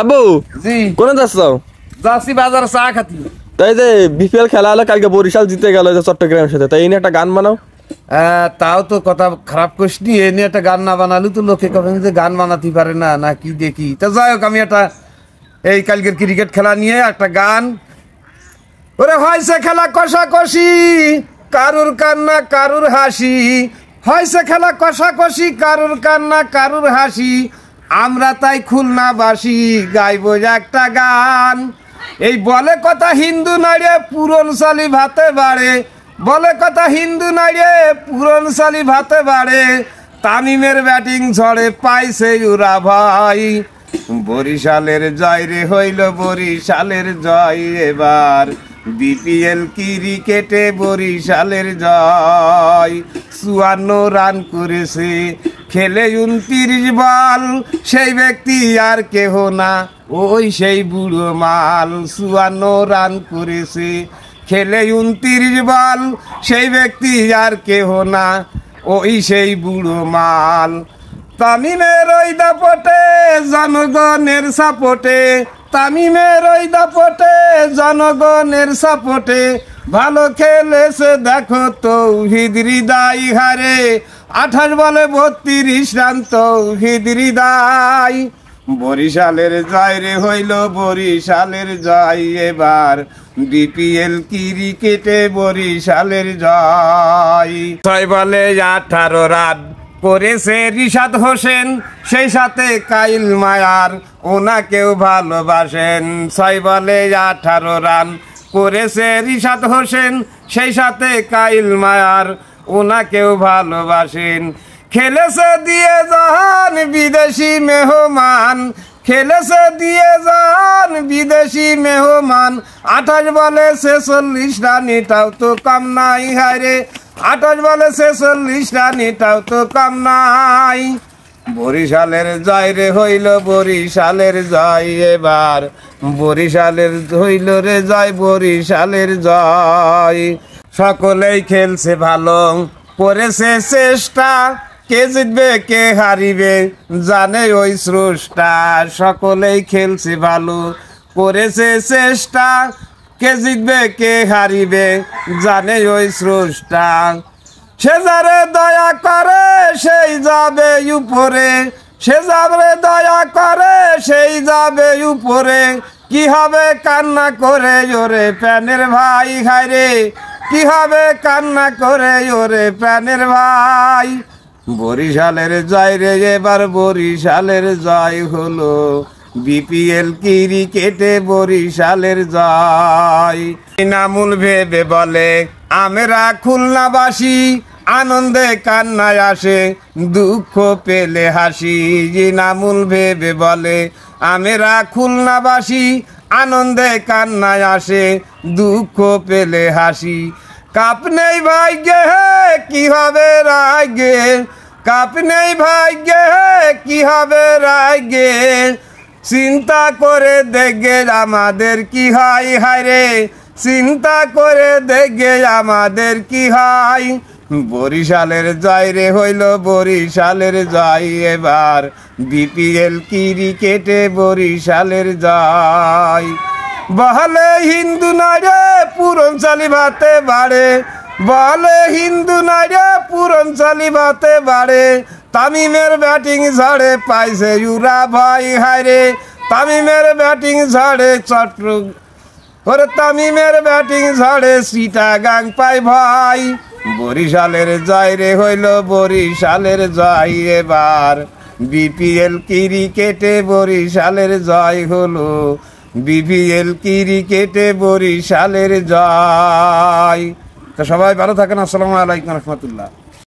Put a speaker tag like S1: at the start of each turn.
S1: আব্বু
S2: জি
S1: কোনে যাচ্ছ?
S2: যাচ্ছি বাজার চা খাতি।
S1: তাই যে বিপিএল খেলা হলো কালকে বরিশাল জিতে গেল চট্টগ্রামের সাথে, তাই এই নিয়ে একটা গান বানাও।
S2: তাও তো কথা খারাপ করিসনি, এ নিয়ে একটা গান না বানালে তো লোকে কবেন যে গান বানাতে পারে না না কি দেখি। তা যাই হোক, আমি একটা এই কালকের ক্রিকেট খেলা নিয়ে একটা গান। ওরে হয়েছে খেলা কষাকষি, কারুর কান্না কারুর হাসি, হয়েছে খেলা কষাকষি, কারুর কান্না কারুর হাসি, আমরা তাই খুলনাবাসী গাইব একটা গান। এই বলে কথা হিন্দু নাড়িয়ে পুরনশালী ভাতে বাড়ে, বলে কথা হিন্দু নাড়িয়ে পুরনশালী ভাতে বাড়ে, তামিমের ব্যাটিং ঝড়ে পাইছে ওরা ভাই, বরিশালের জয় রে হইল বরিশালের জয়, এবার বিপিএল ক্রিকেটে বরিশালের জয়। 54 রান করেছে খেলে 29 বল, সেই ব্যক্তি আর কেহ না ওই সেই বুড়ো মাল। 54 রান করেছে খেলে 29 বল, সেই ব্যক্তি আর কেহ না ওই সেই বুড়ো মাল। তামিমের ওই দাপটে জনগণের সাপোর্টে, তামিমের ওই দাপটে জনগণের সাপোর্টে, ভালো খেলেছে দেখো তৌহিদ হৃদয় হারে, 28 বলে 32 রান তৌহিদ হৃদয়। বরিশালের জয় রে হইল বরিশালের জয়, এবার বিপিএল ক্রিকেটে বরিশালের জয়। 6 বলে 18 রান করেছে রিশাদ হোসেন, সেই সাথে কাইল মায়ার ওনাকেও ভালোবাসেন। 6 বলে 18 রান করেছে রিশাদ হোসেন, সেই সাথে কাইল মায়ার ওনাকেও ভালোবাসেন। খেলেছে দিয়ে জাহান বিদেশি মেহমান, খেলেছে দিয়ে যান বিদেশি মেহমান, 28 বলে 46 রান এটাও তো কম নাই হায়রে, 28 বলে 46 রান এটাও তো কম নাই। বরিশালের জয় রে হইল বরিশালের জয়, এবার বরিশালের হইল রে জয় বরিশালের জয়। সকলেই খেলছে ভালো করেছে চেষ্টা, কে জিতবে কে হারিবে জানে ওই স্রষ্টা। সকলেই খেলছে ভালো করেছে চেষ্টা, কে জিতবে কে হারিবে জানে ওই স্রষ্টা। সে যারে দয়া করে সেই যাবে উপরে, সে যাবে দয়া করে সেই যাবে উপরে, কি হবে কান্না করে ওরে প্রাণের ভাই হায়রে, কি হবে কান্না করে ওরে প্রাণের ভাই। বরিশালের জয় রে এবার বরিশালের জয় হলো, বিপিএল ক্রিকেটে বরিশালের জয়। নামুল ভেবে বলে আমরা খুলনাবাসী, আনন্দে কান্নায় আসে দুঃখ পেলে হাসি। নামুল ভেবে বলে আমরা খুলনাবাসী, আনন্দে কান্নায় আসে দুঃখ পেলে হাসি। কাপ নেই ভাগ্যে কি হবে রাগে, কাপ নেই ভাগ্যে কি হবে রাগে, চিন্তা করে দেখে আমাদের কি হয় হায়রে, চিন্তা করে দেখে আমাদের কি হয়। বরিশালের জয় রে হইল বরিশালের জয়, এবার বিপিএল ক্রিকেটে বরিশালের জয়। বলে হিন্দু নারে পুরনশালী ভাতে বাড়ে, বলে হিন্দু নারে পুরনশালী ভাতে বাড়ে, তামিমের ব্যাটিং ঝড়ে পাইছে ইউরা ভাই হায়রে, তামিমের ব্যাটিং ঝড়ে ওরে তামিমের ব্যাটিং ঝড়ে চিটাগাং পাই ভাই। বরিশালের জয় রে হইল বরিশালের জয়, এবার বিপিএল ক্রিকেটে বরিশালের জয় হলো, বিপিএল ক্রিকেটে বরিশালের জয়। তো সবাই ভালো থাকেন। আসসালামু আলাইকুম রহমতুল্লাহ।